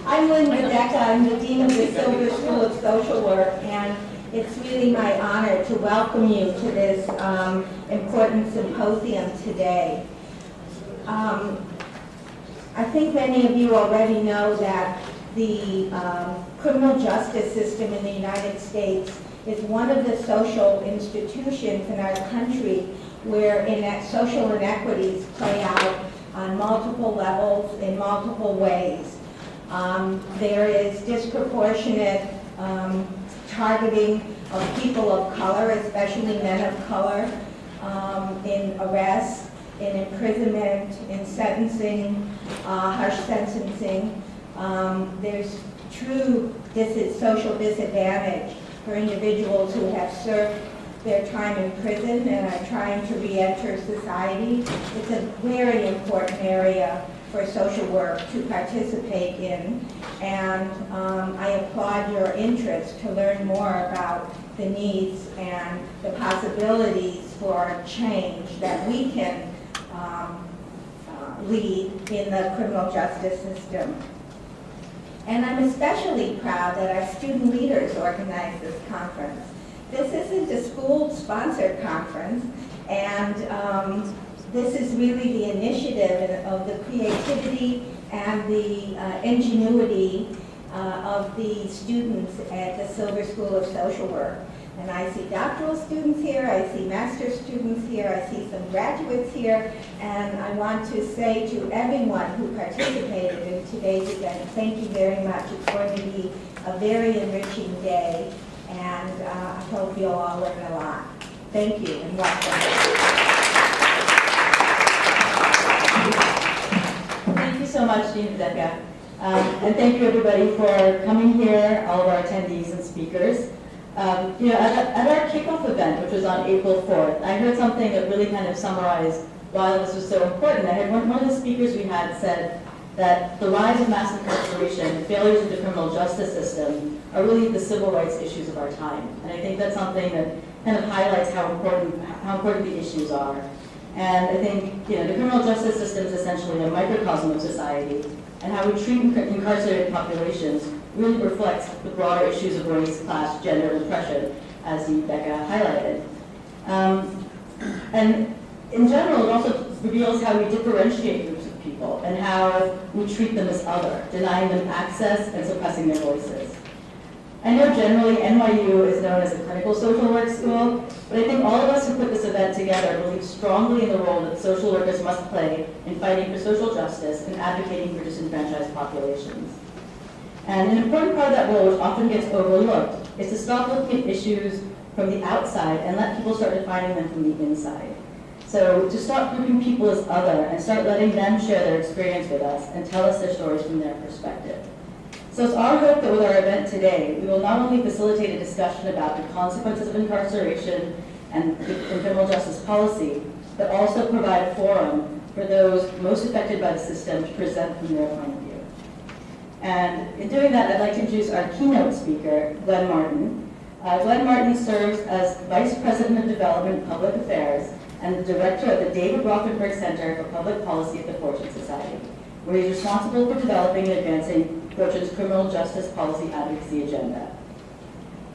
I'm Linda Decker. I'm the Dean of the Silver School of Social Work, and it's really my honor to welcome you to this important symposium today. I think many of you already know that the criminal justice system in the United States is one of the social institutions in our country where social inequities play out on multiple levels in multiple ways. There is disproportionate targeting of people of color, especially men of color, in arrests, in imprisonment, in sentencing, harsh sentencing. There's true social disadvantage for individuals who have served their time in prison and are trying to re-enter society. It's a very important area for social work to participate in, and I applaud your interest to learn more about the needs and the possibilities for change that we can lead in the criminal justice system. And I'm especially proud that our student leaders organized this conference. This isn't a school-sponsored conference, and this is really the initiative of the creativity and the ingenuity of the students at the Silver School of Social Work. And I see doctoral students here, I see master's students here, I see some graduates here, and I want to say to everyone who participated in today's event, thank you very much. It's going to be a very enriching day, and I hope you'll all learn a lot. Thank you, and welcome. Thank you so much, Dean Decker. And thank you, everybody, for coming here, all of our attendees and speakers. At our kickoff event, which was on April 4th, I heard something that really kind of summarized why this was so important. I heard one of the speakers we had said that the rise of mass incarceration, the failures of the criminal justice system, are really the civil rights issues of our time. And I think that's something that kind of highlights how important the issues are. And I think the criminal justice system is essentially a microcosm of society, and how we treat incarcerated populations really reflects the broader issues of race, class, gender, and oppression, as Becca highlighted. And in general, it also reveals how we differentiate groups of people and how we treat them as other, denying them access and suppressing their voices. I know generally NYU is known as a clinical social work school, but I think all of us who put this event together believe strongly in the role that social workers must play in fighting for social justice and advocating for disenfranchised populations. And an important part of that role, which often gets overlooked, is to stop looking at issues from the outside and let people start defining them from the inside. So to stop grouping people as other and start letting them share their experience with us and tell us their stories from their perspective. So it's our hope that with our event today, we will not only facilitate a discussion about the consequences of incarceration and criminal justice policy, but also provide a forum for those most affected by the system to present from their point of view. And in doing that, I'd like to introduce our keynote speaker, Glenn Martin. Glenn Martin serves as Vice President of Development and Public Affairs and the Director of the David Rockefeller Center for Public Policy at the Fortune Society, where he's responsible for developing and advancing Fortune's criminal justice policy advocacy agenda.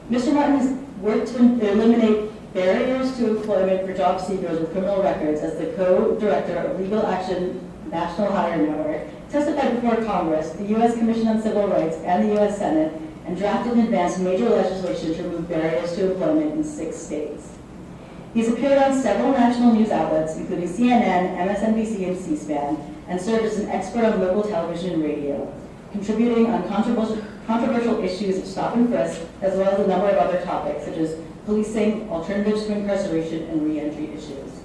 Mr. Martin has worked to eliminate barriers to employment for job seekers with criminal records as the co-director of Legal Action National Hire Network, testified before Congress, the U.S. Commission on Civil Rights, and the U.S. Senate, and drafted and advanced major legislation to remove barriers to employment in 6 states. He's appeared on several national news outlets, including CNN, MSNBC, and C-SPAN, and served as an expert on local television and radio, contributing on controversial issues of stop and frisk, as well as a number of other topics, such as policing, alternatives to incarceration, and re-entry issues.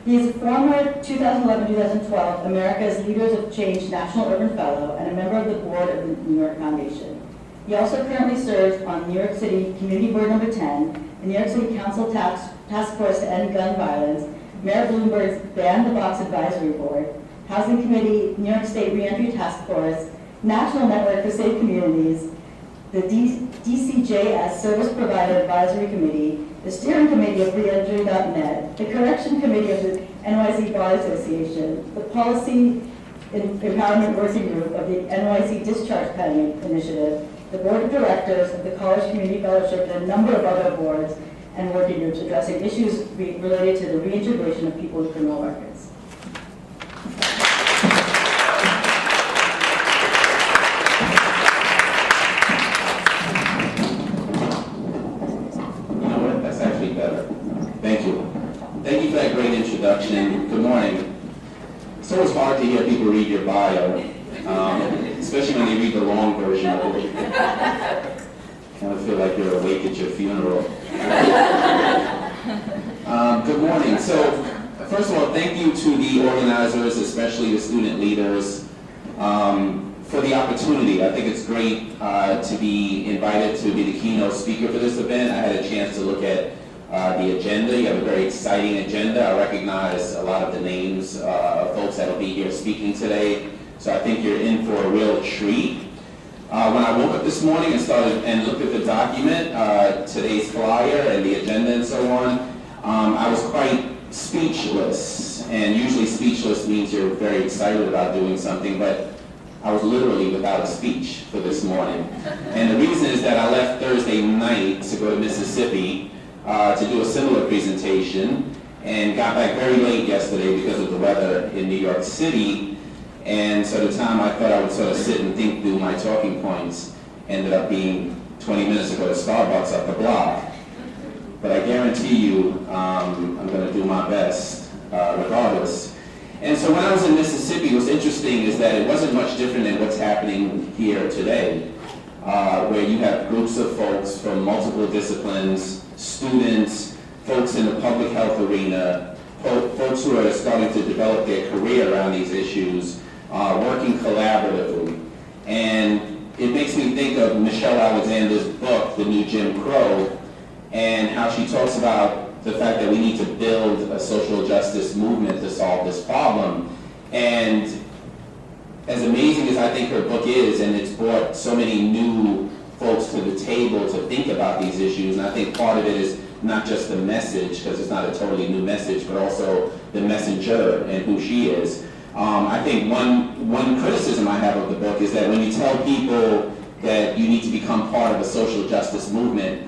He is a former 2011-2012 America's Leaders of Change National Urban Fellow and a member of the board of the New York Foundation. He also currently serves on New York City Community Board Number 10, the New York City Council Task Force to End Gun Violence, Mayor Bloomberg's Ban the Box Advisory Board, Housing Committee, New York State Reentry Task Force, National Network for Safe Communities, the DCJS Service Provider Advisory Committee, the Steering Committee of Reentry.net, the Correction Committee of the NYC Bar Association, the Policy Empowerment Working Group of the NYC Discharge Planning Initiative, the Board of Directors of the College Community Fellowship, and a number of other boards and working groups addressing issues related to the reintegration of people with criminal records. You know what? That's actually better. Thank you. Thank you for that great introduction. Good morning. It's always hard to hear people read your bio, especially when they read the long version of it. Kind of feel like you're awake at your funeral. Good morning. So, first of all, thank you to the organizers, especially the student leaders, for the opportunity. I think it's great to be invited to be the keynote speaker for this event. I had a chance to look at the agenda. You have a very exciting agenda. I recognize a lot of the names of folks that will be here speaking today. So I think you're in for a real treat. When I woke up this morning and started and looked at the document, today's flyer and the agenda and so on, I was quite speechless. And usually speechless means you're very excited about doing something, but I was literally without a speech for this morning. And the reason is that I left Thursday night to go to Mississippi to do a similar presentation and got back very late yesterday because of the weather in New York City. And so the time I thought I would sort of sit and think through my talking points ended up being 20 minutes ago to Starbucks up the block. But I guarantee you I'm going to do my best regardless. And so when I was in Mississippi, what's interesting is that it wasn't much different than what's happening here today, where you have groups of folks from multiple disciplines, students, folks in the public health arena, folks who are starting to develop their career around these issues, working collaboratively. And it makes me think of Michelle Alexander's book, The New Jim Crow, and how she talks about the fact that we need to build a social justice movement to solve this problem. And as amazing as I think her book is, and it's brought so many new folks to the table to think about these issues, and I think part of it is not just the message, because it's not a totally new message, but also the messenger and who she is. I think one criticism I have of the book is that when you tell people that you need to become part of a social justice movement,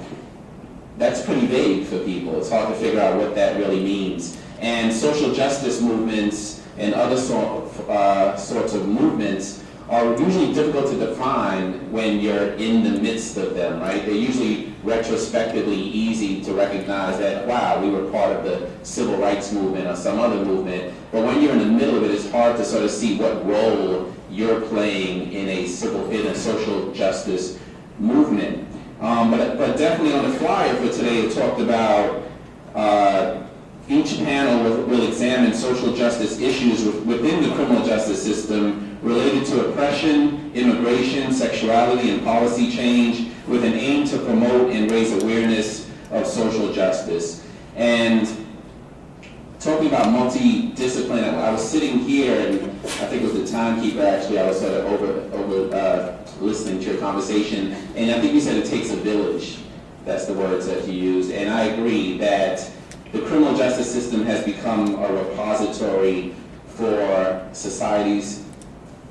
that's pretty vague for people. It's hard to figure out what that really means. And social justice movements and other sorts of movements are usually difficult to define when you're in the midst of them, right? They're usually retrospectively easy to recognize that, wow, we were part of the civil rights movement or some other movement. But when you're in the middle of it, it's hard to sort of see what role you're playing in a social justice movement. But definitely on the flyer for today, it talked about each panel will examine social justice issues within the criminal justice system related to oppression, immigration, sexuality, and policy change with an aim to promote and raise awareness of social justice. And talking about multidiscipline, I was sitting here, and I think it was the timekeeper actually, I was sort of over listening to your conversation, and I think you said it takes a village. That's the words that you used. And I agree that the criminal justice system has become a repository for society's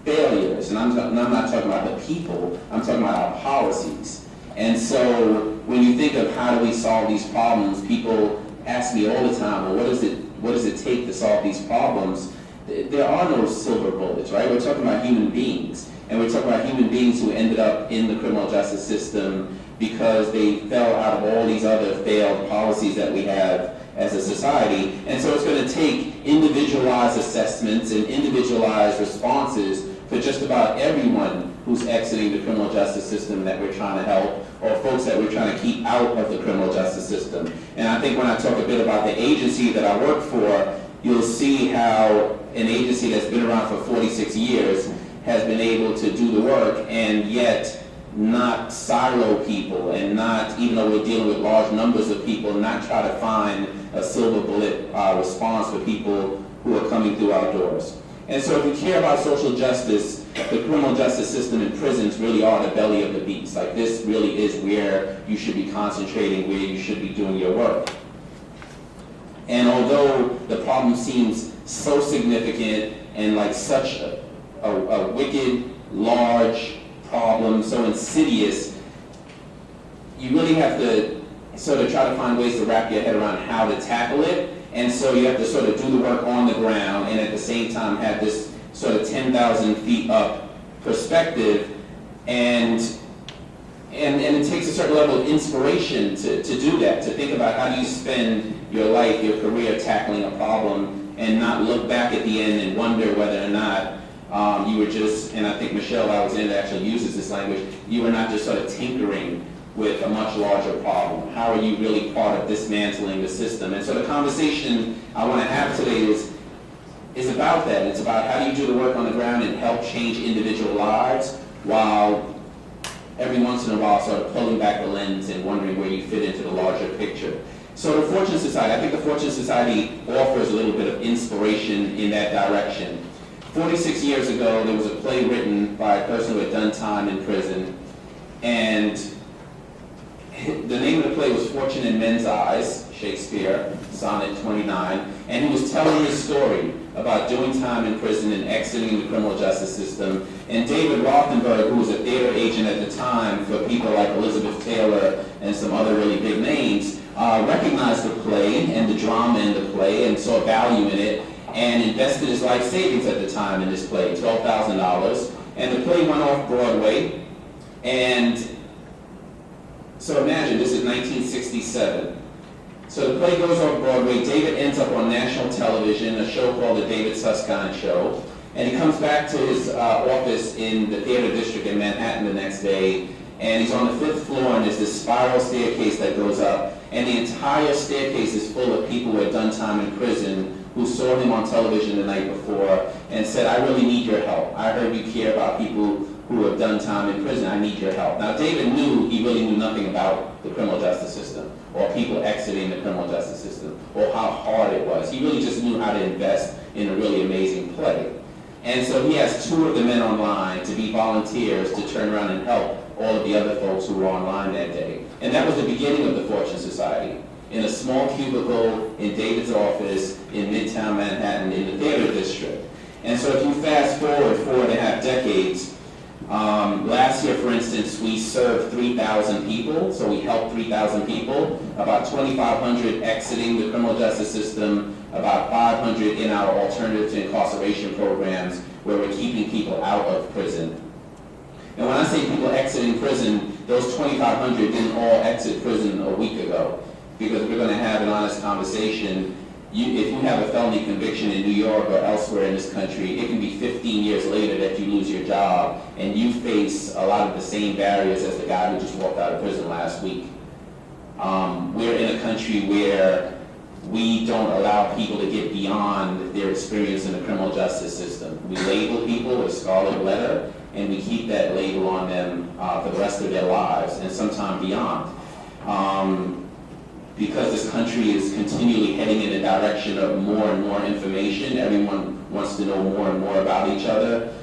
failures. And I'm not talking about the people, I'm talking about our policies. And so when you think of how do we solve these problems, people ask me all the time, well, what does it take to solve these problems? There are no silver bullets, right? We're talking about human beings. And we're talking about human beings who ended up in the criminal justice system because they fell out of all these other failed policies that we have as a society. And so it's going to take individualized assessments and individualized responses for just about everyone who's exiting the criminal justice system that we're trying to help, or folks that we're trying to keep out of the criminal justice system. And I think when I talk a bit about the agency that I work for, you'll see how an agency that's been around for 46 years has been able to do the work and yet not silo people and not, even though we're dealing with large numbers of people, not try to find a silver bullet response for people who are coming through our doors. And so if we care about social justice, the criminal justice system and prisons really are the belly of the beast. Like, this really is where you should be concentrating, where you should be doing your work. And although the problem seems so significant and like such a wicked, large problem, so insidious, you really have to sort of try to find ways to wrap your head around how to tackle it. And so you have to sort of do the work on the ground and at the same time have this sort of 10,000 feet up perspective. And it takes a certain level of inspiration to do that, to think about how do you spend your life, your career tackling a problem and not look back at the end and wonder whether or not you were just, and I think Michelle Alexander actually uses this language, you were not just sort of tinkering with a much larger problem. How are you really part of dismantling the system? And so the conversation I want to have today is about that. It's about how do you do the work on the ground and help change individual lives while every once in a while sort of pulling back the lens and wondering where you fit into the larger picture. So the Fortune Society, I think the Fortune Society offers a little bit of inspiration in that direction. 46 years ago, there was a play written by a person who had done time in prison, and the name of the play was Fortune in Men's Eyes, Shakespeare, Sonnet 29, and he was telling his story about doing time in prison and exiting the criminal justice system. And David Rothenberg, who was a theater agent at the time for people like Elizabeth Taylor and some other really big names, recognized the play and the drama in the play and saw value in it and invested his life savings at the time in this play, $12,000. And the play went off Broadway. And so imagine, this is 1967. So the play goes off Broadway. David ends up on national television, a show called The David Susskind Show. And he comes back to his office in the theater district in Manhattan the next day. And he's on the 5th floor, and there's this spiral staircase that goes up. And the entire staircase is full of people who had done time in prison who saw him on television the night before and said, I really need your help. I heard you care about people who have done time in prison. I need your help. Now, David knew he really knew nothing about the criminal justice system or people exiting the criminal justice system or how hard it was. He really just knew how to invest in a really amazing play. And so he has 2 of the men online to be volunteers to turn around and help all of the other folks who were online that day. And that was the beginning of the Fortune Society, in a small cubicle in David's office in Midtown Manhattan in the theater district. And so if you fast forward 4.5 decades, last year, for instance, we served 3,000 people, so we helped 3,000 people, about 2,500 exiting the criminal justice system, about 500 in our alternative to incarceration programs, where we're keeping people out of prison. And when I say people exiting prison, those 2,500 didn't all exit prison a week ago, because we're going to have an honest conversation. If you have a felony conviction in New York or elsewhere in this country, it can be 15 years later that you lose your job, and you face a lot of the same barriers as the guy who just walked out of prison last week. We're in a country where we don't allow people to get beyond their experience in the criminal justice system. We label people with a scarlet letter, and we keep that label on them for the rest of their lives, and sometime beyond. Because this country is continually heading in the direction of more and more information, everyone wants to know more and more about each other.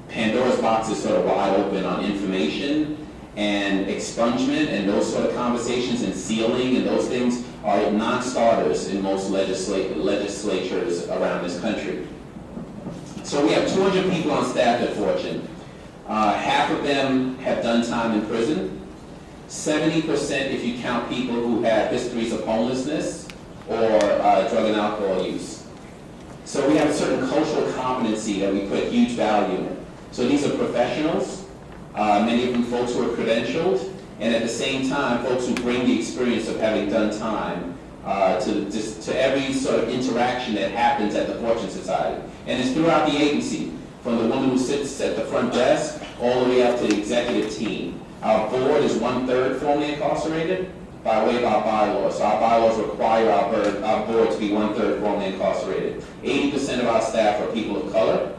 Pandora's box is sort of wide open on information and expungement and those sort of conversations, and sealing and those things are non-starters in most legislatures around this country. So we have 200 people on staff at Fortune. Half of them have done time in prison. 70% if you count people who have histories of homelessness or drug and alcohol use. So we have a certain cultural competency that we put huge value in. So these are professionals, many of them folks who are credentialed, and at the same time, folks who bring the experience of having done time to every sort of interaction that happens at the Fortune Society. And it's throughout the agency, from the woman who sits at the front desk all the way up to the executive team. Our board is 1/3 formerly incarcerated by way of our bylaws. So our bylaws require our board to be 1/3 formerly incarcerated. 80% of our staff are people of color.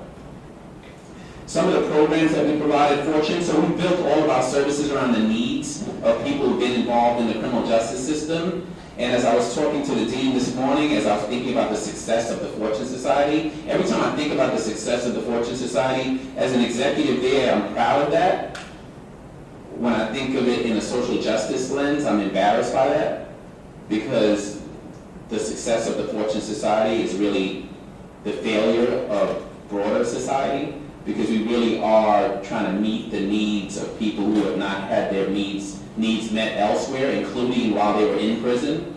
Some of the programs that we provide at Fortune, so we built all of our services around the needs of people who've been involved in the criminal justice system. And as I was talking to the dean this morning, as I was thinking about the success of the Fortune Society, every time I think about the success of the Fortune Society, as an executive there, I'm proud of that. When I think of it in a social justice lens, I'm embarrassed by that, because the success of the Fortune Society is really the failure of broader society, because we really are trying to meet the needs of people who have not had their needs met elsewhere, including while they were in prison.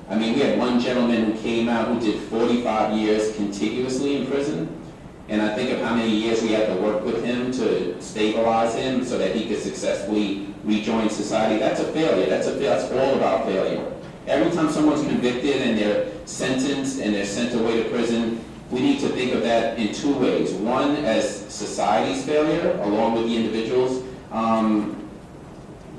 I mean, we had one gentleman who came out who did 45 years contiguously in prison, and I think of how many years we had to work with him to stabilize him so that he could successfully rejoin society. That's a failure. That's all about failure. Every time someone's convicted and they're sentenced and they're sent away to prison, we need to think of that in two ways. One, as society's failure, along with the individual's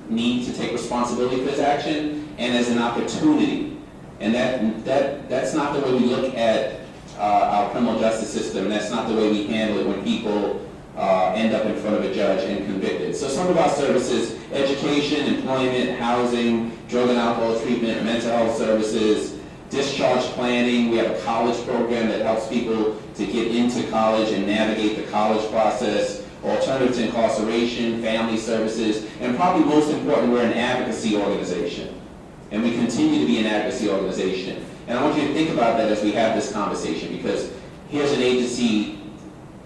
need to take responsibility for his action, and as an opportunity. And that's not the way we look at our criminal justice system, and that's not the way we handle it when people end up in front of a judge and convicted. So some of our services: education, employment, housing, drug and alcohol treatment, mental health services, discharge planning. We have a college program that helps people to get into college and navigate the college process, alternative to incarceration, family services, and probably most important, we're an advocacy organization. And we continue to be an advocacy organization. And I want you to think about that as we have this conversation, because here's an agency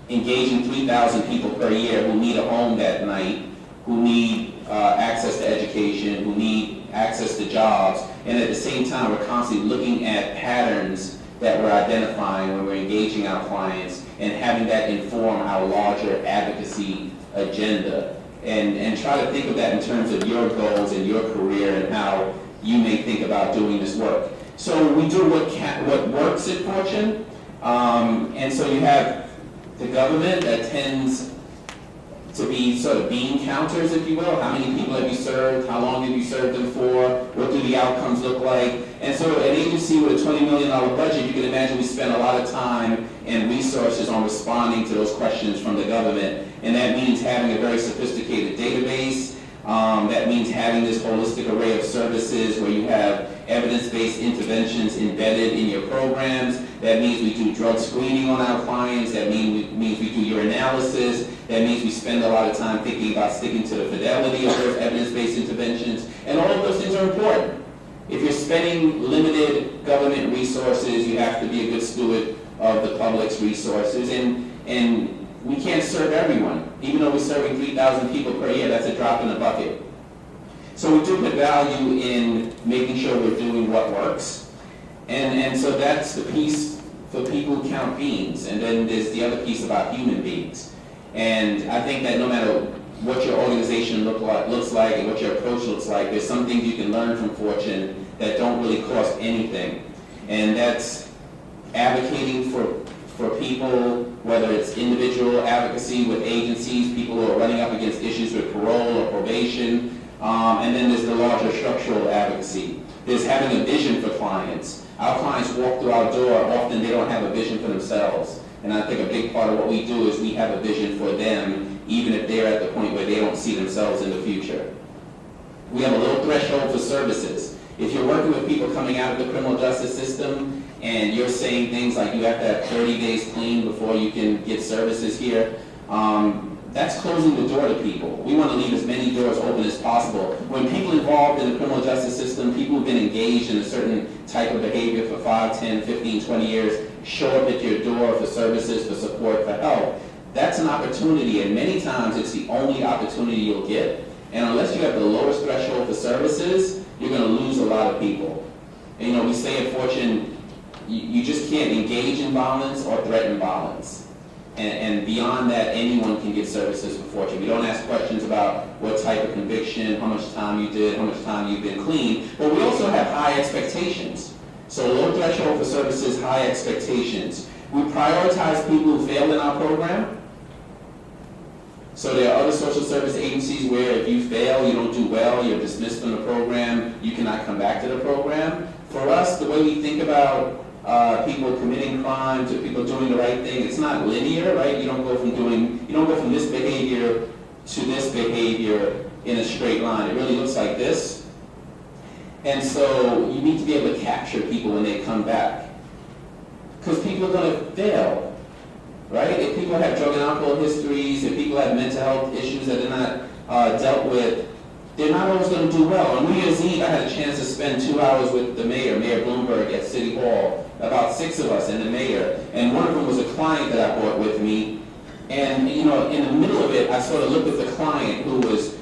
engaging 3,000 people per year who need a home that night, who need access to education, who need access to jobs, and at the same time we're constantly looking at patterns that we're identifying when we're engaging our clients and having that inform our larger advocacy agenda. And try to think of that in terms of your goals and your career and how you may think about doing this work. So we do what works at Fortune, and so you have the government that tends to be sort of bean counters, if you will. How many people have you served? How long have you served them for? What do the outcomes look like? And so an agency with a $20 million budget, you can imagine we spend a lot of time and resources on responding to those questions from the government. And that means having a very sophisticated database. That means having this holistic array of services where you have evidence-based interventions embedded in your programs. That means we do drug screening on our clients. That means we do urinalysis. That means we spend a lot of time thinking about sticking to the fidelity of those evidence-based interventions. And all of those things are important. If you're spending limited government resources, you have to be a good steward of the public's resources. And we can't serve everyone. Even though we're serving 3,000 people per year, that's a drop in the bucket. So we do put value in making sure we're doing what works. And so that's the piece for people who count beans. And then there's the other piece about human beings. And I think that no matter what your organization looks like and what your approach looks like, there's some things you can learn from Fortune that don't really cost anything. And that's advocating for people, whether it's individual advocacy with agencies, people who are running up against issues with parole or probation, and then there's the larger structural advocacy. There's having a vision for clients. Our clients walk through our door, often they don't have a vision for themselves. And I think a big part of what we do is we have a vision for them, even if they're at the point where they don't see themselves in the future. We have a low threshold for services. If you're working with people coming out of the criminal justice system, and you're saying things like you have to have 30 days clean before you can get services here, that's closing the door to people. We want to leave as many doors open as possible. When people involved in the criminal justice system, people who've been engaged in a certain type of behavior for 5, 10, 15, 20 years, show up at your door for services, for support, for help, that's an opportunity, and many times it's the only opportunity you'll get. And unless you have the lowest threshold for services, you're going to lose a lot of people. And, we say at Fortune, you just can't engage in violence or threaten violence. And beyond that, anyone can get services for Fortune. We don't ask questions about what type of conviction, how much time you did, how much time you've been clean, but we also have high expectations. So low threshold for services, high expectations. We prioritize people who failed in our program. So there are other social service agencies where if you fail, you don't do well, you're dismissed from the program, you cannot come back to the program. For us, the way we think about people committing crimes or people doing the right thing, it's not linear, right? You don't go from this behavior to this behavior in a straight line. It really looks like this. And so you need to be able to capture people when they come back. Because people are going to fail, right? If people have drug and alcohol histories, if people have mental health issues that they're not dealt with, they're not always going to do well. On New Year's Eve, I had a chance to spend 2 hours with the mayor, Mayor Bloomberg, at City Hall. about 6 of us and the mayor, and one of them was a client that I brought with me. And, you know, in the middle of it, I sort of looked at the client who was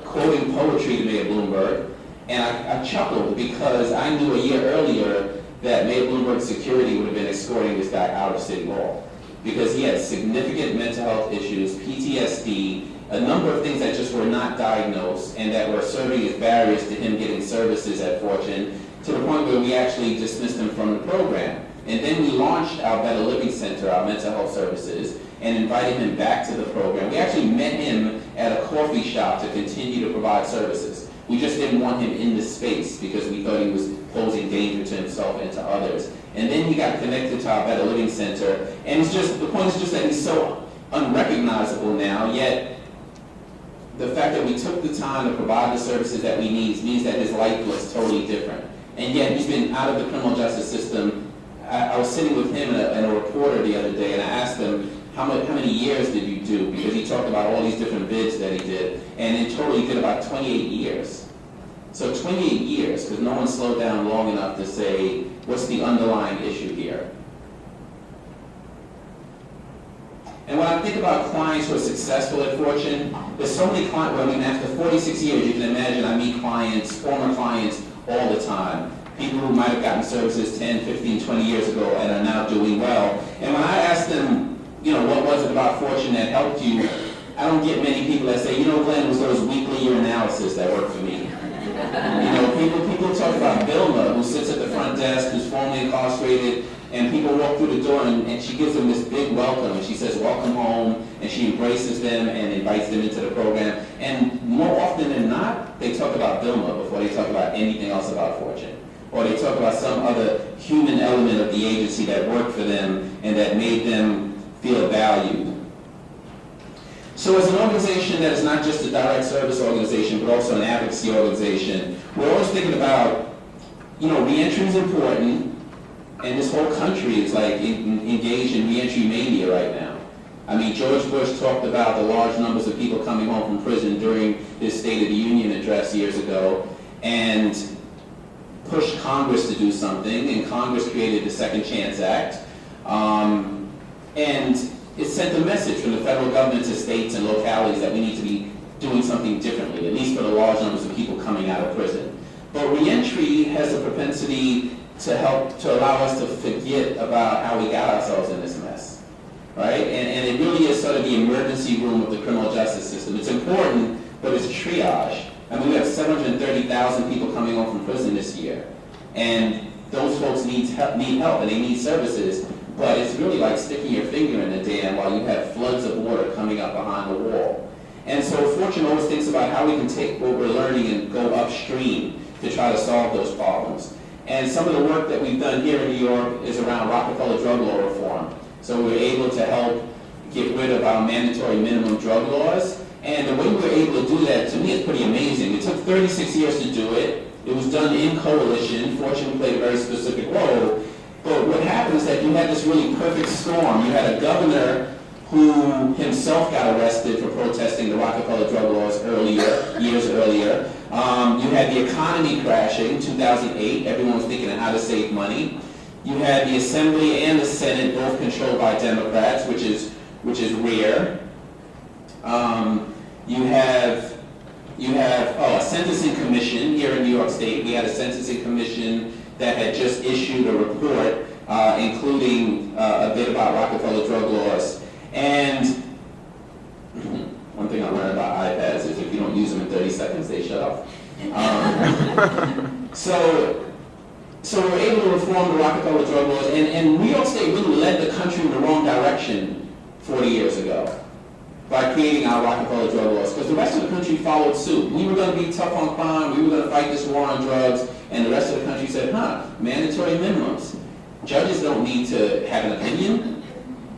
quoting poetry to Mayor Bloomberg, and I chuckled because I knew a year earlier that Mayor Bloomberg's security would have been escorting this guy out of City Hall because he had significant mental health issues, PTSD, a number of things that just were not diagnosed and that were serving as barriers to him getting services at Fortune, to the point where we actually dismissed him from the program. And then we launched our Better Living Center, our mental health services, and invited him back to the program. We actually met him at a coffee shop to continue to provide services. We just didn't want him in the space because we thought he was posing danger to himself and to others. And then he got connected to our Better Living Center, and it's just, the point is just that he's so unrecognizable now, yet the fact that we took the time to provide the services that we need means that his life looks totally different. And yet he's been out of the criminal justice system. I was sitting with him and a reporter the other day, and I asked him, how many years did you do? Because he talked about all these different bids that he did, and in total he did about 28 years. So 28 years, because no one slowed down long enough to say, what's the underlying issue here? And when I think about clients who are successful at Fortune, there's so many clients, I mean, after 46 years, you can imagine I meet clients, former clients, all the time. People who might have gotten services 10, 15, 20 years ago and are now doing well. And when I ask them, you know, what was it about Fortune that helped you, I don't get many people that say, you know, Glenn, it was those weekly urinalysis that worked for me. You know, people talk about Vilma, who sits at the front desk, who's formerly incarcerated, and people walk through the door and she gives them this big welcome, and she says, welcome home, and she embraces them and invites them into the program. And more often than not, they talk about Vilma before they talk about anything else about Fortune. Or they talk about some other human element of the agency that worked for them and that made them feel valued. So as an organization that is not just a direct service organization, but also an advocacy organization, we're always thinking about, you know, reentry is important, and this whole country is like engaged in reentry mania right now. I mean, George Bush talked about the large numbers of people coming home from prison during his State of the Union address years ago, and pushed Congress to do something, and Congress created the Second Chance Act. And it sent a message from the federal government to states and localities that we need to be doing something differently, at least for the large numbers of people coming out of prison. But reentry has a propensity to allow us to forget about how we got ourselves in this mess, right? And it really is sort of the emergency room of the criminal justice system. It's important, but it's triage. I mean, we have 730,000 people coming home from prison this year, and those folks need help and they need services. But it's really like sticking your finger in a dam while you have floods of water coming up behind the wall. And so Fortune always thinks about how we can take what we're learning and go upstream to try to solve those problems. And some of the work that we've done here in New York is around Rockefeller drug law reform. So we're able to help get rid of our mandatory minimum drug laws. And the way we were able to do that, to me, is pretty amazing. It took 36 years to do it. It was done in coalition. Fortune played a very specific role. But what happened is that you had this really perfect storm. You had a governor who himself got arrested for protesting the Rockefeller drug laws years earlier. You had the economy crashing in 2008. Everyone was thinking of how to save money. You had the Assembly and the Senate both controlled by Democrats, which is rare. You have a sentencing commission here in New York State. We had a sentencing commission that had just issued a report, including a bit about Rockefeller drug laws. And one thing I learned about iPads is if you don't use them in 30 seconds, they shut off. So we're able to reform the Rockefeller drug laws, and New York State really led the country in the wrong direction 40 years ago by creating our Rockefeller drug laws, because the rest of the country followed suit. We were going to be tough on crime, we were going to fight this war on drugs, and the rest of the country said, mandatory minimums. Judges don't need to have an opinion,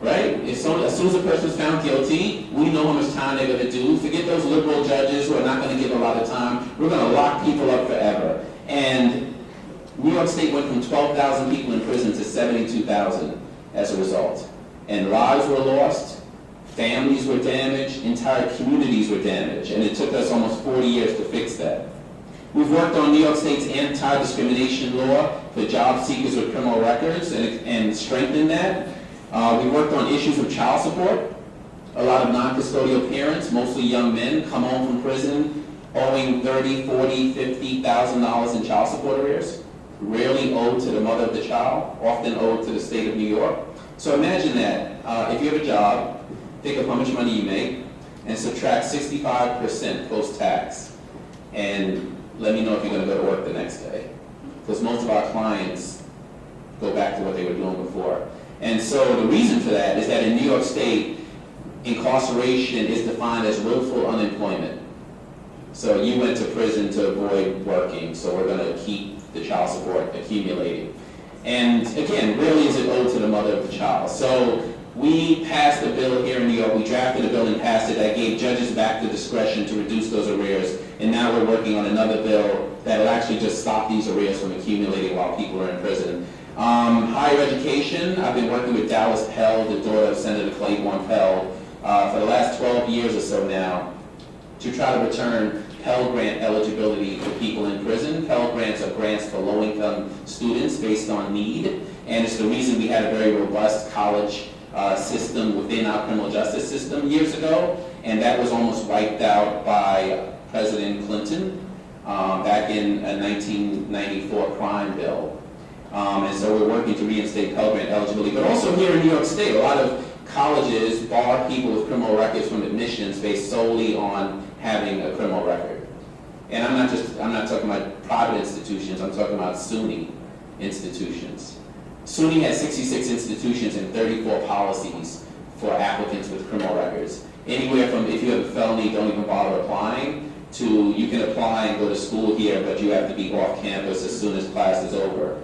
right? As soon as a person is found guilty, we know how much time they're going to do. Forget those liberal judges who are not going to give a lot of time. We're going to lock people up forever. And New York State went from 12,000 people in prison to 72,000 as a result. And lives were lost, families were damaged, entire communities were damaged, and it took us almost 40 years to fix that. We've worked on New York State's anti-discrimination law for job seekers with criminal records and strengthened that. We worked on issues of child support. A lot of non-custodial parents, mostly young men, come home from prison owing $30,000, $40,000, $50,000 in child support arrears, rarely owed to the mother of the child, often owed to the state of New York. So imagine that. If you have a job, think of how much money you make, and subtract 65% post-tax. And let me know if you're going to go to work the next day. Because most of our clients go back to what they were doing before. And so the reason for that is that in New York State, incarceration is defined as willful unemployment. So you went to prison to avoid working, so we're going to keep the child support accumulating. And again, rarely is it owed to the mother of the child. So we passed a bill here in New York, we drafted a bill and passed it that gave judges back the discretion to reduce those arrears. And now we're working on another bill that'll actually just stop these arrears from accumulating while people are in prison. Higher education, I've been working with Dallas Pell, the daughter of Senator Claiborne Pell, for the last 12 years or so now, to try to return Pell Grant eligibility for people in prison. Pell Grants are grants for low-income students based on need, and it's the reason we had a very robust college system within our criminal justice system years ago, and that was almost wiped out by President Clinton back in a 1994 crime bill. And so we're working to reinstate Pell Grant eligibility. But also here in New York State, a lot of colleges bar people with criminal records from admissions based solely on having a criminal record. And I'm not talking about private institutions, I'm talking about SUNY institutions. SUNY has 66 institutions and 34 policies for applicants with criminal records. Anywhere from, if you have a felony, don't even bother applying, to you can apply and go to school here, but you have to be off campus as soon as class is over.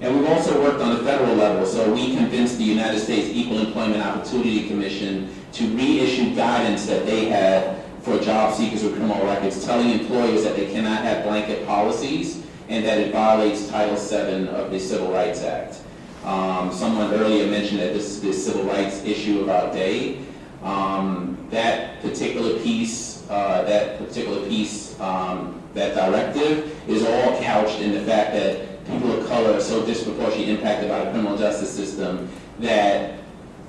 And we've also worked on the federal level, so we convinced the United States Equal Employment Opportunity Commission to reissue guidance that they had for job seekers with criminal records, telling employers that they cannot have blanket policies and that it violates Title VII of the Civil Rights Act. Someone earlier mentioned that this is the civil rights issue of our day. That particular piece, that directive is all couched in the fact that people of color are so disproportionately impacted by the criminal justice system that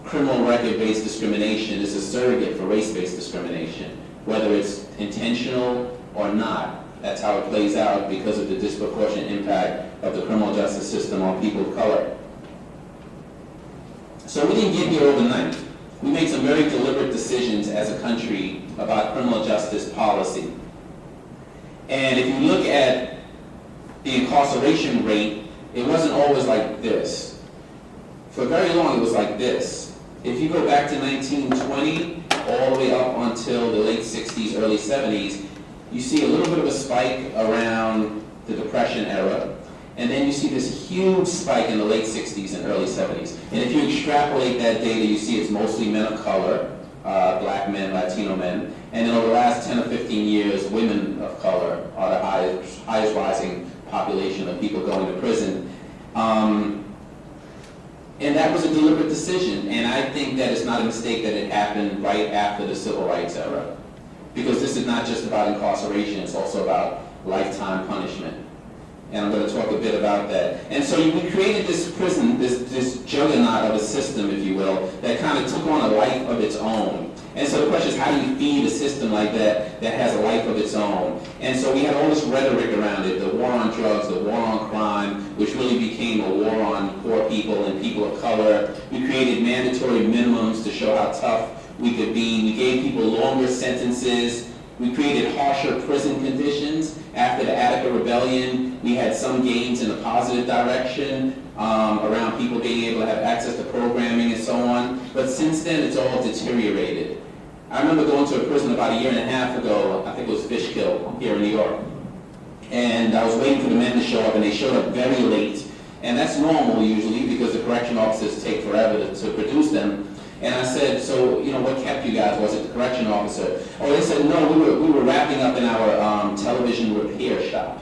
criminal record-based discrimination is a surrogate for race-based discrimination, whether it's intentional or not. That's how it plays out because of the disproportionate impact of the criminal justice system on people of color. So we didn't get here overnight. We made some very deliberate decisions as a country about criminal justice policy. And if you look at the incarceration rate, it wasn't always like this. For very long, it was like this. If you go back to 1920, all the way up until the late 60s, early 70s, you see a little bit of a spike around the Depression era, and then you see this huge spike in the late 60s and early 70s. And if you extrapolate that data, you see it's mostly men of color, black men, Latino men, and then over the last 10 or 15 years, women of color are the highest rising population of people going to prison. And that was a deliberate decision, and I think that it's not a mistake that it happened right after the civil rights era. Because this is not just about incarceration, it's also about lifetime punishment. And I'm going to talk a bit about that. And so we created this prison, this juggernaut of a system, if you will, that kind of took on a life of its own. And so the question is, how do you feed a system like that that has a life of its own? And so we had all this rhetoric around it, the war on drugs, the war on crime, which really became a war on poor people and people of color. We created mandatory minimums to show how tough we could be. We gave people longer sentences. We created harsher prison conditions. After the Attica Rebellion, we had some gains in a positive direction around people being able to have access to programming and so on. But since then, it's all deteriorated. I remember going to a prison about a year and a half ago, I think it was Fishkill here in New York. And I was waiting for the men to show up, and they showed up very late. And that's normal usually because the correction officers take forever to produce them. And I said, so, what kept you guys? Was it the correction officer? Oh, they said, no, we were wrapping up in our television repair shop.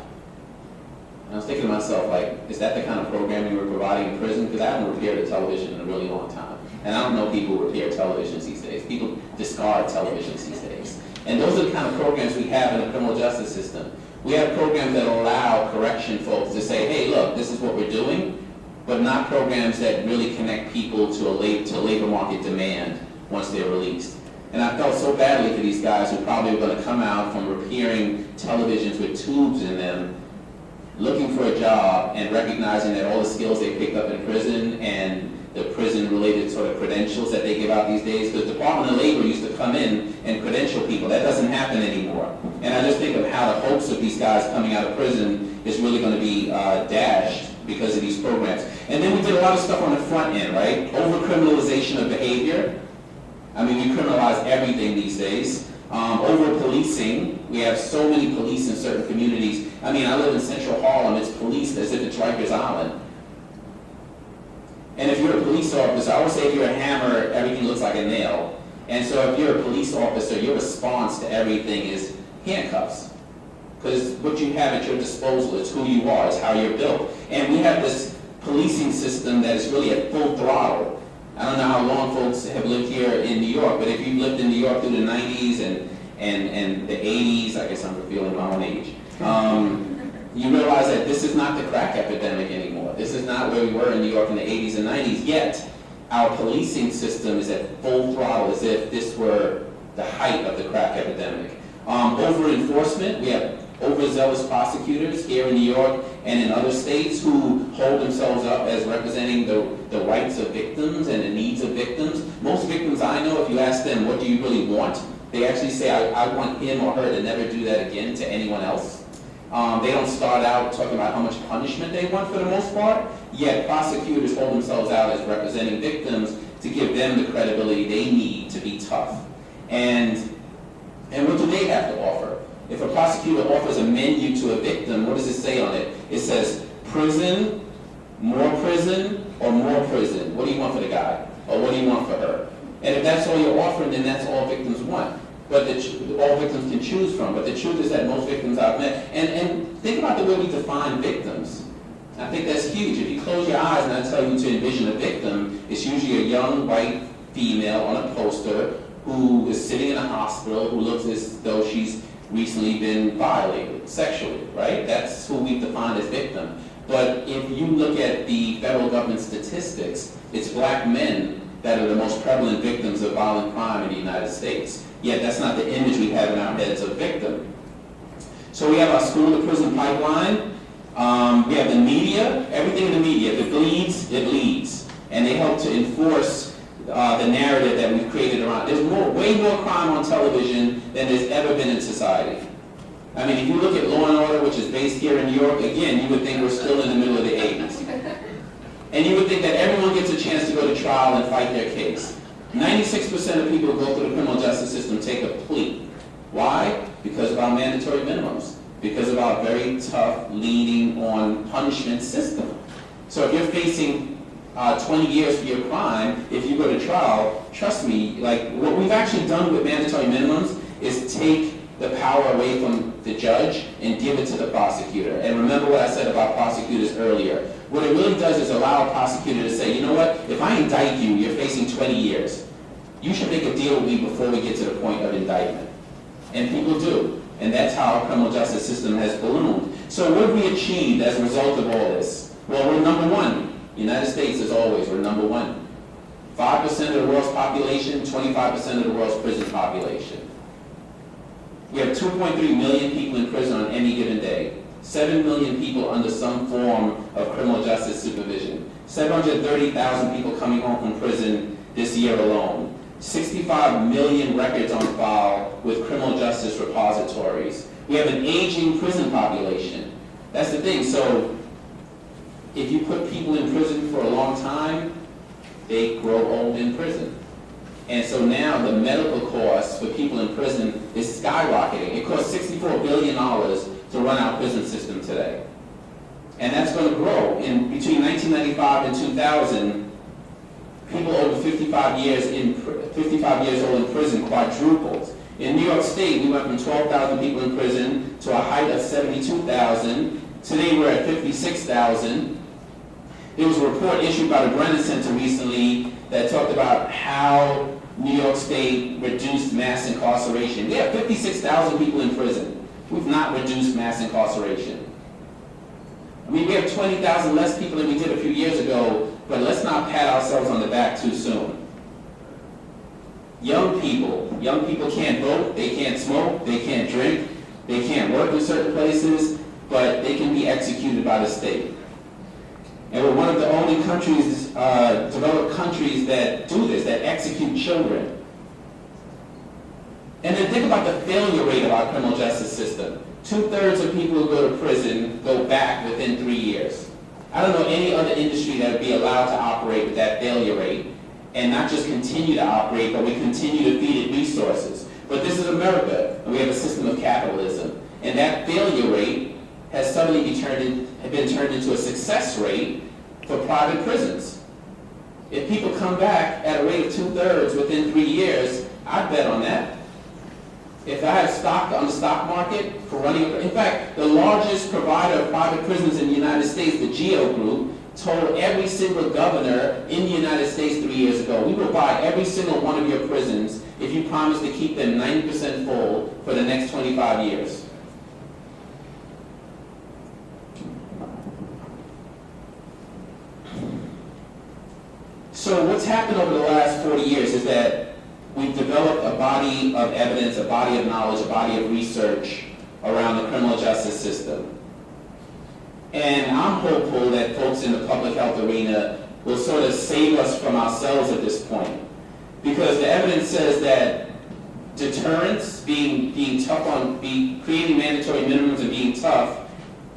And I was thinking to myself, is that the kind of programming we're providing in prison? Because I haven't repaired a television in a really long time. And I don't know people who repair televisions these days. People discard televisions these days. And those are the kind of programs we have in the criminal justice system. We have programs that allow correction folks to say, hey, look, this is what we're doing, but not programs that really connect people to labor market demand once they're released. And I felt so badly for these guys who probably were going to come out from repairing televisions with tubes in them, looking for a job and recognizing that all the skills they picked up in prison and the prison-related sort of credentials that they give out these days, because the Department of Labor used to come in and credential people. That doesn't happen anymore. And I just think of how the hopes of these guys coming out of prison is really going to be dashed because of these programs. And then we did a lot of stuff on the front end, right? Over-criminalization of behavior. I mean, we criminalize everything these days. Over-policing. We have so many police in certain communities. I mean, I live in Central Harlem. It's policed as if it's Rikers Island. And if you're a police officer, I always say if you're a hammer, everything looks like a nail. And so if you're a police officer, your response to everything is handcuffs. Because what you have at your disposal is who you are, it's how you're built. And we have this policing system that is really at full throttle. I don't know how long folks have lived here in New York, but if you've lived in New York through the 90s and the 80s, I guess I'm revealing my own age, you realize that this is not the crack epidemic anymore. This is not where we were in New York in the 80s and 90s, yet our policing system is at full throttle as if this were the height of the crack epidemic. Over-enforcement, we have overzealous prosecutors here in New York and in other states who hold themselves up as representing the rights of victims and the needs of victims. Most victims I know, if you ask them, what do you really want? They actually say, I want him or her to never do that again to anyone else. They don't start out talking about how much punishment they want for the most part, yet prosecutors hold themselves out as representing victims to give them the credibility they need to be tough. And what do they have to offer? If a prosecutor offers a menu to a victim, what does it say on it? It says prison, or more prison. What do you want for the guy? Or what do you want for her? And if that's all you're offering, then that's all victims want. But all victims can choose from. But the truth is that most victims I've met, and think about the way we define victims. I think that's huge. If you close your eyes and I tell you to envision a victim, it's usually a young white female on a poster who is sitting in a hospital who looks as though she's recently been violated sexually, right? That's who we've defined as victim. But if you look at the federal government statistics, it's black men that are the most prevalent victims of violent crime in the United States. Yet that's not the image we have in our heads of victim. So we have our school-to-prison pipeline. We have the media, everything in the media. If it bleeds, it leads. And they help to enforce the narrative that we've created around. There's way more crime on television than there's ever been in society. I mean, if you look at Law and Order, which is based here in New York, again, you would think we're still in the middle of the 80s. And you would think that everyone gets a chance to go to trial and fight their case. 96% of people who go through the criminal justice system take a plea. Why? Because of our mandatory minimums. Because of our very tough, leaning on punishment system. So if you're facing 20 years for your crime, if you go to trial, trust me, like what we've actually done with mandatory minimums is take the power away from the judge and give it to the prosecutor. And remember what I said about prosecutors earlier. What it really does is allow a prosecutor to say, you know what, if I indict you, you're facing 20 years. You should make a deal with me before we get to the point of indictment. And people do. And that's how our criminal justice system has ballooned. So what have we achieved as a result of all this? Well, we're number one. United States, as always, we're number one. 5% of the world's population, 25% of the world's prison population. We have 2.3 million people in prison on any given day. 7 million people under some form of criminal justice supervision. 730,000 people coming home from prison this year alone. 65 million records on file with criminal justice repositories. We have an aging prison population. That's the thing. So if you put people in prison for a long time, they grow old in prison. And so now the medical costs for people in prison is skyrocketing. It costs $64 billion to run our prison system today. And that's going to grow. In between 1995 and 2000, people over 55 years old in prison quadrupled. In New York State, we went from 12,000 people in prison to a height of 72,000. Today we're at 56,000. There was a report issued by the Brennan Center recently that talked about how New York State reduced mass incarceration. We have 56,000 people in prison. We've not reduced mass incarceration. I mean, we have 20,000 less people than we did a few years ago, but let's not pat ourselves on the back too soon. Young people can't vote, they can't smoke, they can't drink, they can't work in certain places, but they can be executed by the state. And we're one of the only countries, developed countries that do this, that execute children. And then think about the failure rate of our criminal justice system. 2/3 of people who go to prison go back within 3 years. I don't know any other industry that would be allowed to operate with that failure rate, and not just continue to operate, but we continue to feed it resources. But this is America, and we have a system of capitalism. And that failure rate has suddenly been turned into a success rate for private prisons. If people come back at a rate of 2/3 within 3 years, I'd bet on that. If I have stock on the stock market for running, in fact, the largest provider of private prisons in the United States, the GEO Group, told every single governor in the United States 3 years ago, we will buy every single one of your prisons if you promise to keep them 90% full for the next 25 years. So what's happened over the last 40 years is that we've developed a body of evidence, a body of knowledge, a body of research around the criminal justice system. And I'm hopeful that folks in the public health arena will sort of save us from ourselves at this point. Because the evidence says that deterrence, being tough on, creating mandatory minimums and being tough,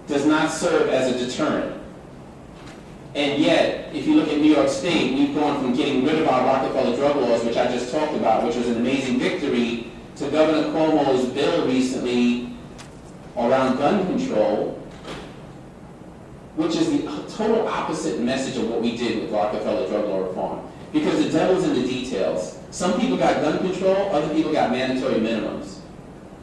does not serve as a deterrent. And yet, if you look at New York State, we've gone from getting rid of our Rockefeller drug laws, which I just talked about, which was an amazing victory, to Governor Cuomo's bill recently around gun control, which is the total opposite message of what we did with Rockefeller drug law reform. Because the devil's in the details. Some people got gun control, other people got mandatory minimums.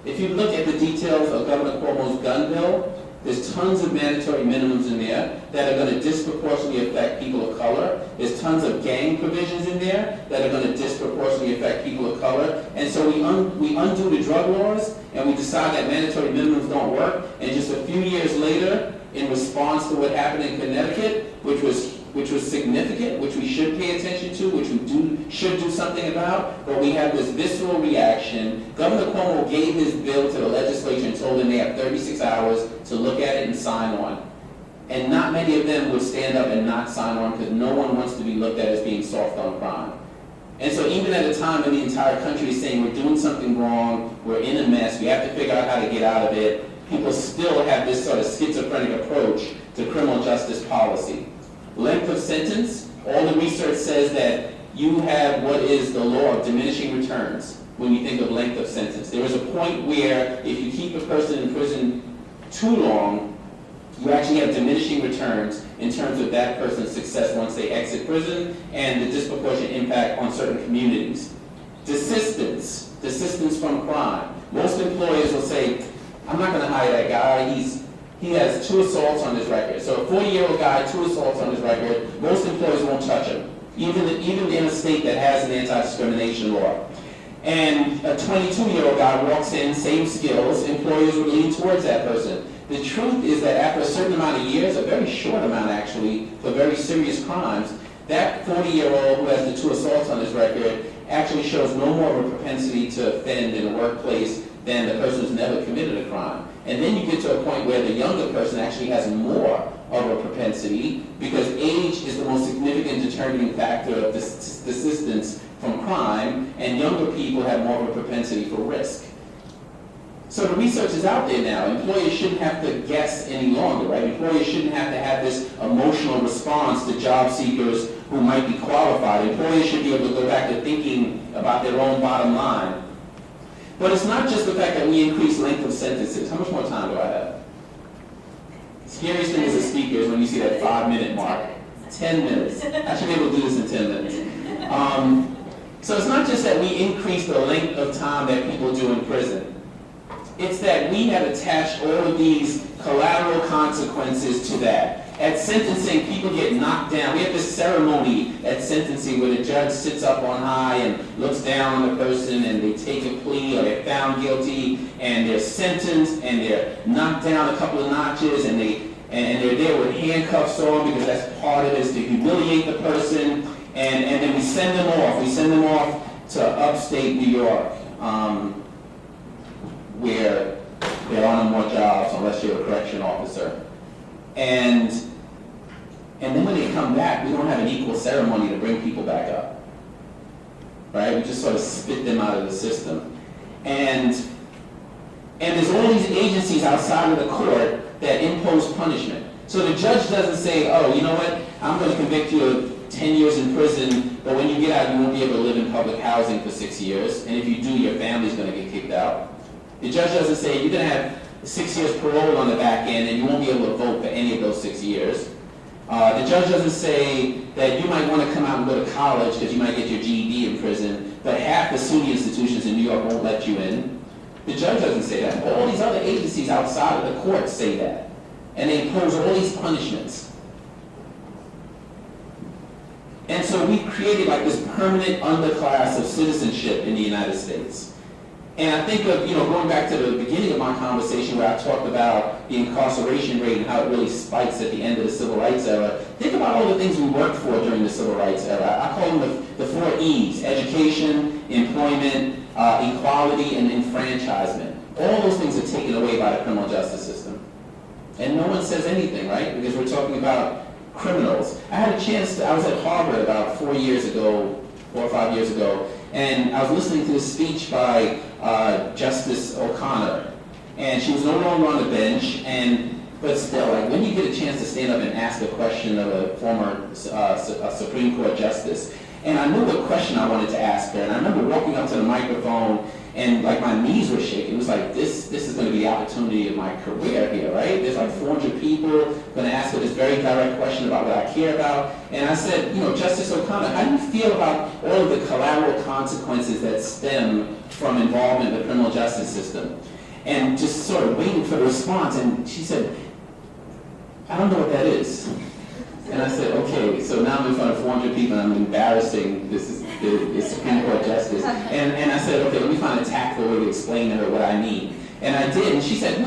If you look at the details of Governor Cuomo's gun bill, there's tons of mandatory minimums in there that are going to disproportionately affect people of color. There's tons of gang provisions in there that are going to disproportionately affect people of color. And so we undo the drug laws and we decide that mandatory minimums don't work. And just a few years later, in response to what happened in Connecticut, which was significant, which we should pay attention to, which we should do something about, but we have this visceral reaction. Governor Cuomo gave his bill to the legislature and told them they have 36 hours to look at it and sign on. And not many of them would stand up and not sign on because no one wants to be looked at as being soft on crime. And so even at a time when the entire country is saying we're doing something wrong, we're in a mess, we have to figure out how to get out of it, people still have this sort of schizophrenic approach to criminal justice policy. Length of sentence, all the research says that you have what is the law of diminishing returns when you think of length of sentence. There is a point where if you keep a person in prison too long, you actually have diminishing returns in terms of that person's success once they exit prison and the disproportionate impact on certain communities. Desistance from crime. Most employers will say, I'm not going to hire that guy, he has 2 assaults on his record. So a 40-year-old guy, 2 assaults on his record, most employers won't touch him, even in a state that has an anti-discrimination law. And a 22-year-old guy walks in, same skills, employers will lean towards that person. The truth is that after a certain amount of years, a very short amount actually, for very serious crimes, that 40-year-old who has the 2 assaults on his record actually shows no more of a propensity to offend in the workplace than the person who's never committed a crime. And then you get to a point where the younger person actually has more of a propensity because age is the most significant determining factor of desistance from crime, and younger people have more of a propensity for risk. So the research is out there now. Employers shouldn't have to guess any longer, right? Employers shouldn't have to have this emotional response to job seekers who might be qualified. Employers should be able to go back to thinking about their own bottom line. But it's not just the fact that we increase length of sentences. How much more time do I have? Scariest thing as a speaker is when you see that 5-minute mark. 10 minutes. I should be able to do this in 10 minutes. So it's not just that we increase the length of time that people do in prison. It's that we have attached all of these collateral consequences to that. at sentencing, people get knocked down. We have this ceremony at sentencing where the judge sits up on high and looks down on the person, and they take a plea, or they're found guilty, and they're sentenced, and they're knocked down a couple of notches, and they're there with handcuffs on, because that's part of this, to humiliate the person, and then we send them off. We send them off to upstate New York, where there are no more jobs unless you're a correction officer. And then when they come back, we don't have an equal ceremony to bring people back up, right? We just sort of spit them out of the system. And there's all these agencies outside of the court that impose punishment. So the judge doesn't say, oh, you know what, I'm going to convict you of 10 years in prison, but when you get out, you won't be able to live in public housing for 6 years, and if you do, your family's going to get kicked out. The judge doesn't say, you're going to have 6 years parole on the back end, and you won't be able to vote for any of those 6 years. The judge doesn't say that you might want to come out and go to college because you might get your GED in prison, but half the SUNY institutions in New York won't let you in. The judge doesn't say that. All these other agencies outside of the court say that, and they impose all these punishments. And so we've created like this permanent underclass of citizenship in the United States. And I think of, going back to the beginning of my conversation where I talked about the incarceration rate and how it really spikes at the end of the civil rights era. Think about all the things we worked for during the civil rights era. I call them the 4 E's: education, employment, equality, and enfranchisement. All those things are taken away by the criminal justice system. And no one says anything, right? Because we're talking about criminals. I had a chance I was at Harvard about 4 or 5 years ago, and I was listening to a speech by Justice O'Connor, and she was no longer on the bench, but still, like when you get a chance to stand up and ask a question of a former Supreme Court justice, and I knew what question I wanted to ask her, and I remember walking up to the microphone, and like my knees were shaking. It was like, this is going to be the opportunity of my career here, right? There's like 400 people going to ask her this very direct question about what I care about. And I said, Justice O'Connor, how do you feel about all of the collateral consequences that stem from involvement in the criminal justice system? And just sort of waiting for the response. And she said, I don't know what that is. And I said, okay, so now I'm in front of 400 people and I'm embarrassing the Supreme Court justice. And I said, okay, let me find a tactful way to explain to her what I mean. And I did, and she said,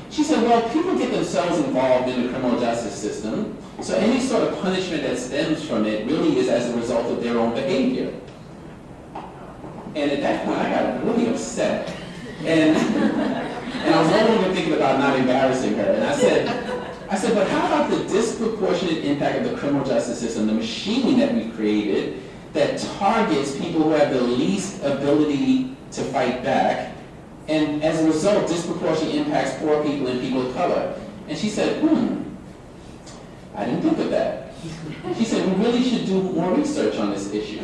She said, well, people get themselves involved in the criminal justice system, so any sort of punishment that stems from it really is as a result of their own behavior. And at that point, I got really upset. And I was no longer thinking about not embarrassing her. And I said, but how about the disproportionate impact of the criminal justice system, the machine that we've created that targets people who have the least ability to fight back, and as a result, disproportionately impacts poor people and people of color? And she said, I didn't think of that. She said, we really should do more research on this issue.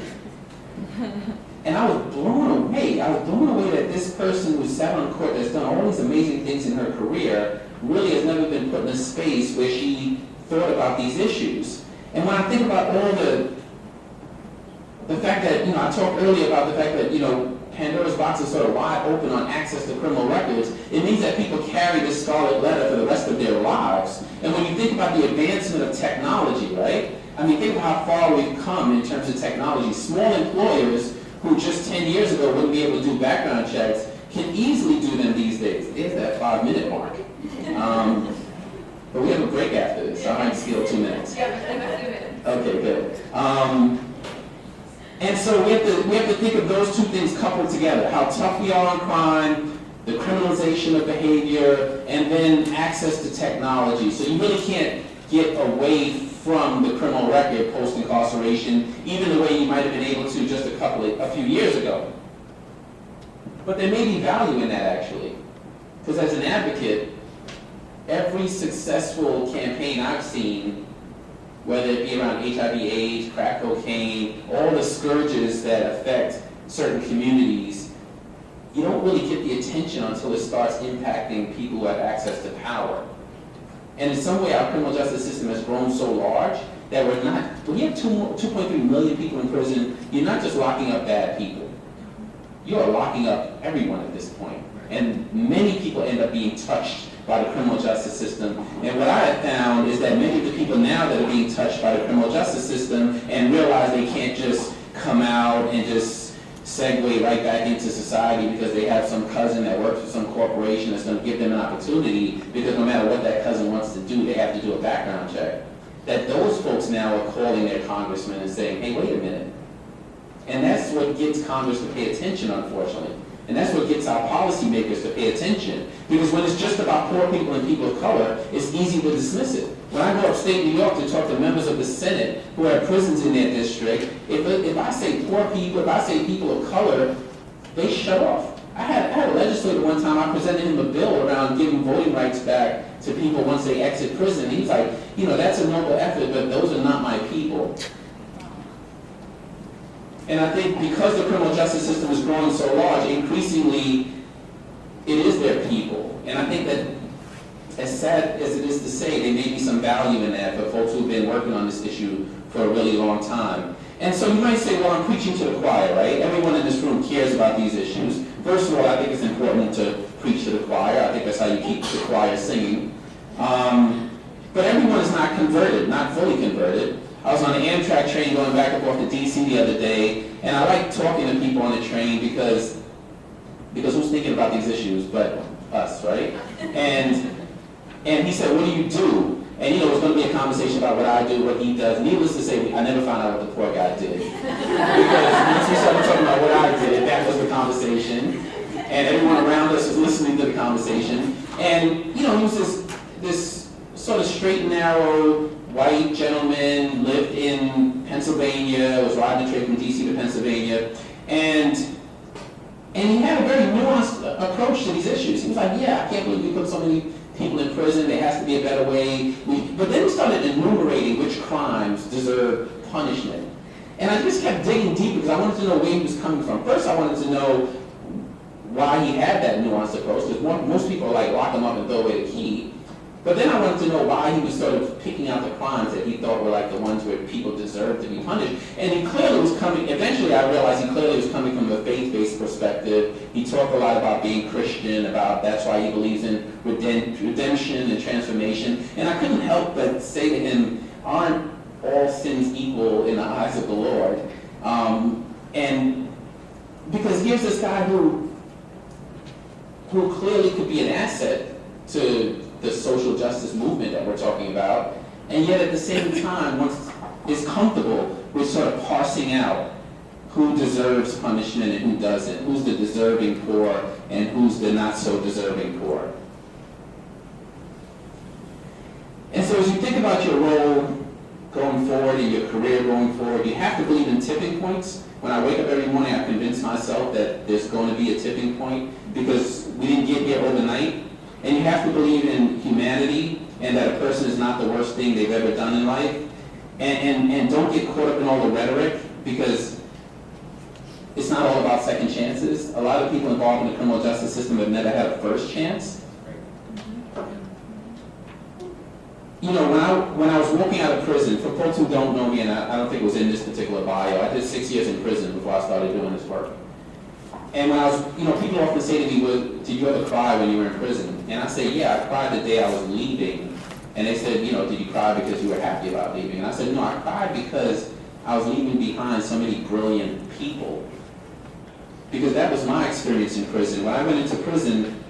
And I was blown away. I was blown away that this person who sat on court that's done all these amazing things in her career really has never been put in a space where she thought about these issues. And when I think about all the fact that, I talked earlier about the fact that, Pandora's box is sort of wide open on access to criminal records, it means that people carry this scarlet letter for the rest of their lives. And when you think about the advancement of technology, right? I mean, think of how far we've come in terms of technology. Small employers who just 10 years ago wouldn't be able to do background checks can easily do them these days. There's that 5-minute mark. But we have a break after this, so I might steal 2 minutes. Okay, good. And so we have to think of those two things coupled together: how tough we are on crime, the criminalization of behavior, and then access to technology. So you really can't get away from the criminal record post-incarceration, even the way you might have been able to just a few years ago. But there may be value in that, actually, because as an advocate, every successful campaign I've seen, whether it be around HIV/AIDS, crack cocaine, all the scourges that affect certain communities, you don't really get the attention until it starts impacting people who have access to power. And in some way, our criminal justice system has grown so large that when you have 2.3 million people in prison, you're not just locking up bad people. You are locking up everyone at this point. And many people end up being touched by the criminal justice system. And what I have found is that many of the people now that are being touched by the criminal justice system and realize they can't just come out and just segue right back into society because they have some cousin that works for some corporation that's going to give them an opportunity, because no matter what that cousin wants to do, they have to do a background check. That those folks now are calling their congressman and saying, hey, wait a minute. And that's what gets Congress to pay attention, unfortunately. And that's what gets our policymakers to pay attention. Because when it's just about poor people and people of color, it's easy to dismiss it. When I go upstate New York to talk to members of the Senate who have prisons in their district, if I say poor people, if I say people of color, they shut off. I had a legislator one time, I presented him a bill around giving voting rights back to people once they exit prison. He was like, that's a noble effort, but those are not my people. And I think because the criminal justice system is growing so large, increasingly it is their people. And I think that, as sad as it is to say, there may be some value in that for folks who've been working on this issue for a really long time. And so you might say, well, I'm preaching to the choir, right? Everyone in this room cares about these issues. First of all, I think it's important to preach to the choir. I think that's how you keep the choir singing. But everyone is not converted, not fully converted. I was on the Amtrak train going back and forth to DC the other day, and I like talking to people on the train because who's thinking about these issues but us, right? And he said, what do you do? And it was going to be a conversation about what I do, what he does. Needless to say, I never found out what the poor guy did. Because once we started talking about what I did, that was the conversation. And everyone around us was listening to the conversation. And, he was this sort of straight and narrow white gentleman, lived in Pennsylvania, was riding the train from DC to Pennsylvania, and he had a very nuanced approach to these issues. He was like, I can't believe we put so many people in prison, there has to be a better way. But then we started enumerating which crimes deserve punishment. And I just kept digging deep because I wanted to know where he was coming from. First, I wanted to know why he had that nuanced approach, because most people are like, lock him up and throw away the key. But then I wanted to know why he was sort of picking out the crimes that he thought were like the ones where people deserved to be punished. And he clearly was coming, eventually I realized he clearly was coming from a faith-based perspective. He talked a lot about being Christian, about that's why he believes in redemption and transformation. And I couldn't help but say to him, aren't all sins equal in the eyes of the Lord? And because here's this guy who clearly could be an asset to the social justice movement that we're talking about, and yet at the same time is comfortable with sort of parsing out who deserves punishment and who doesn't, who's the deserving poor and who's the not so deserving poor. And so as you think about your role going forward and your career going forward, you have to believe in tipping points. When I wake up every morning, I convince myself that there's going to be a tipping point because we didn't get here overnight. And you have to believe in humanity and that a person is not the worst thing they've ever done in life. And don't get caught up in all the rhetoric because it's not all about second chances. A lot of people involved in the criminal justice system have never had a first chance. When I was walking out of prison, for folks who don't know me, and I don't think it was in this particular bio, I did 6 years in prison before I started doing this work. And when I was, people often say to me, well, did you ever cry when you were in prison? And I say, yeah, I cried the day I was leaving. And they said, did you cry because you were happy about leaving? And I said, no, I cried because I was leaving behind so many brilliant people. Because that was my experience in prison. When I went into prison,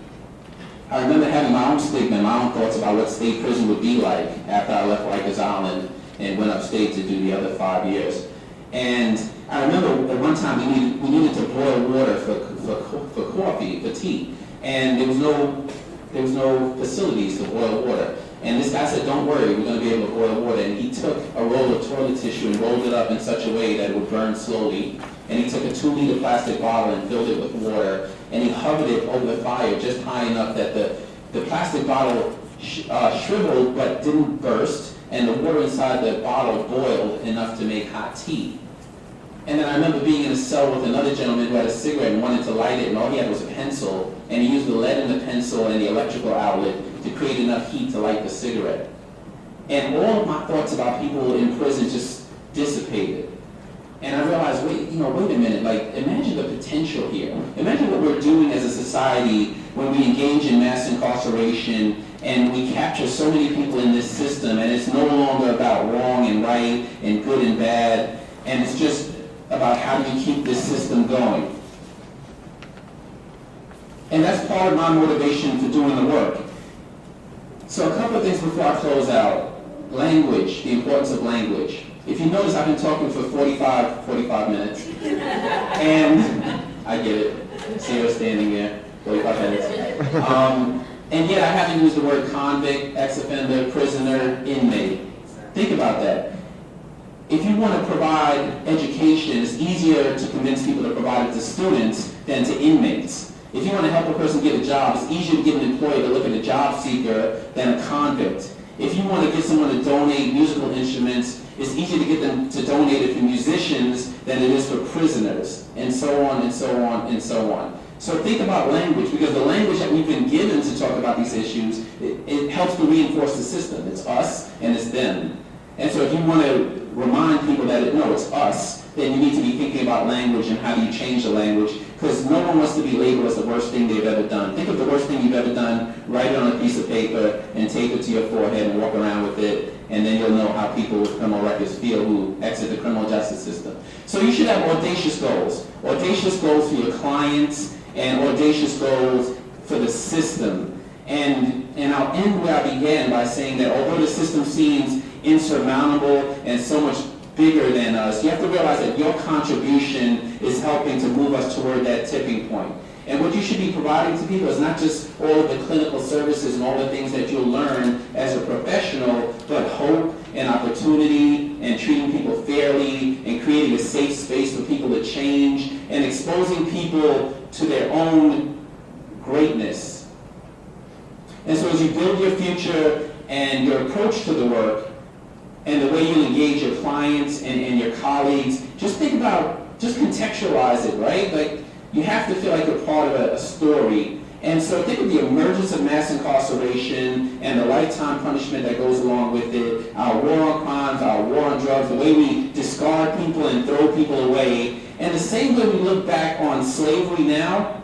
I remember having my own stigma, my own thoughts about what state prison would be like after I left Rikers Island and went upstate to do the other 5 years. And I remember at one time we needed to boil water for coffee, for tea, and there was no facilities to boil water. And this guy said, don't worry, we're going to be able to boil water. And he took a roll of toilet tissue and rolled it up in such a way that it would burn slowly. And he took a 2-liter plastic bottle and filled it with water, and he hovered it over the fire just high enough that the plastic bottle shriveled but didn't burst, and the water inside the bottle boiled enough to make hot tea. And then I remember being in a cell with another gentleman who had a cigarette and wanted to light it, and all he had was a pencil, and he used the lead in the pencil and the electrical outlet to create enough heat to light the cigarette. And all of my thoughts about people in prison just dissipated. And I realized, wait a minute, like, imagine the potential here. Imagine what we're doing as a society when we engage in mass incarceration and we capture so many people in this system, and it's no longer about wrong and right and good and bad, and it's just about how do you keep this system going. And that's part of my motivation for doing the work. So a couple of things before I close out. Language, the importance of language. If you notice, I've been talking for 45 minutes. And I get it. See her standing there, 45 minutes. And yet I haven't used the word convict, ex-offender, prisoner, inmate. Think about that. If you want to provide education, it's easier to convince people to provide it to students than to inmates. If you want to help a person get a job, it's easier to get an employee to look at a job seeker than a convict. If you want to get someone to donate musical instruments, it's easier to get them to donate it for musicians than it is for prisoners, and so on and so on and so on. So think about language, because the language that we've been given to talk about these issues, it helps to reinforce the system. It's us and it's them. And so if you want to remind people that it's us, then you need to be thinking about language and how do you change the language, because no one wants to be labeled as the worst thing they've ever done. Think of the worst thing you've ever done, write it on a piece of paper and tape it to your forehead and walk around with it, and then you'll know how people with criminal records feel who exit the criminal justice system. So you should have audacious goals. Audacious goals for your clients and audacious goals for the system. And I'll end where I began by saying that although the system seems insurmountable and so much bigger than us, you have to realize that your contribution is helping to move us toward that tipping point. And what you should be providing to people is not just all of the clinical services and all the things that you'll learn as a professional, but hope and opportunity and treating people fairly and creating a safe space for people to change and exposing people to their own greatness. And so as you build your future and your approach to the work and the way you engage your clients and your colleagues, just think about, just contextualize it, right? Like, you have to feel like you're part of a story. And so think of the emergence of mass incarceration and the lifetime punishment that goes along with it, our war on crimes, our war on drugs, the way we discard people and throw people away. And the same way we look back on slavery now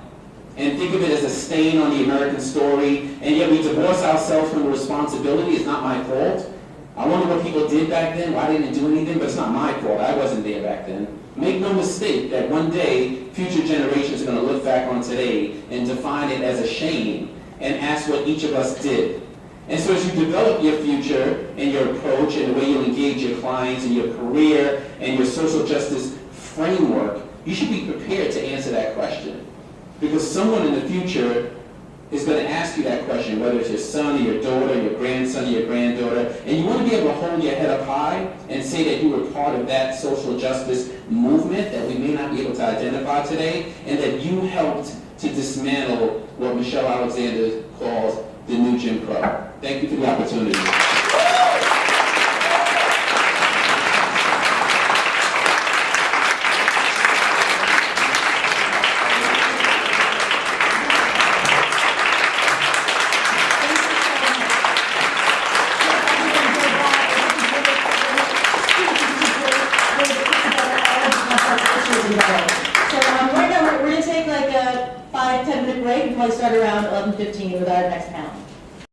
and think of it as a stain on the American story, and yet we divorce ourselves from the responsibility. It's not my fault. I wonder what people did back then, why they didn't do anything, but it's not my fault. I wasn't there back then. Make no mistake that one day, future generations are going to look back on today and define it as a shame and ask what each of us did. And so as you develop your future and your approach and the way you engage your clients and your career and your social justice framework, you should be prepared to answer that question. Because someone in the future is going to ask you that question, whether it's your son or your daughter, your grandson or your granddaughter, and you want to be able to hold your head up high and say that you were part of that social justice movement that we may not be able to identify today, and that you helped to dismantle what Michelle Alexander calls the new Jim Crow. Thank you for the opportunity. Right now we're going to take like a 5-10 minute break and probably start around 11:15 with our next panel.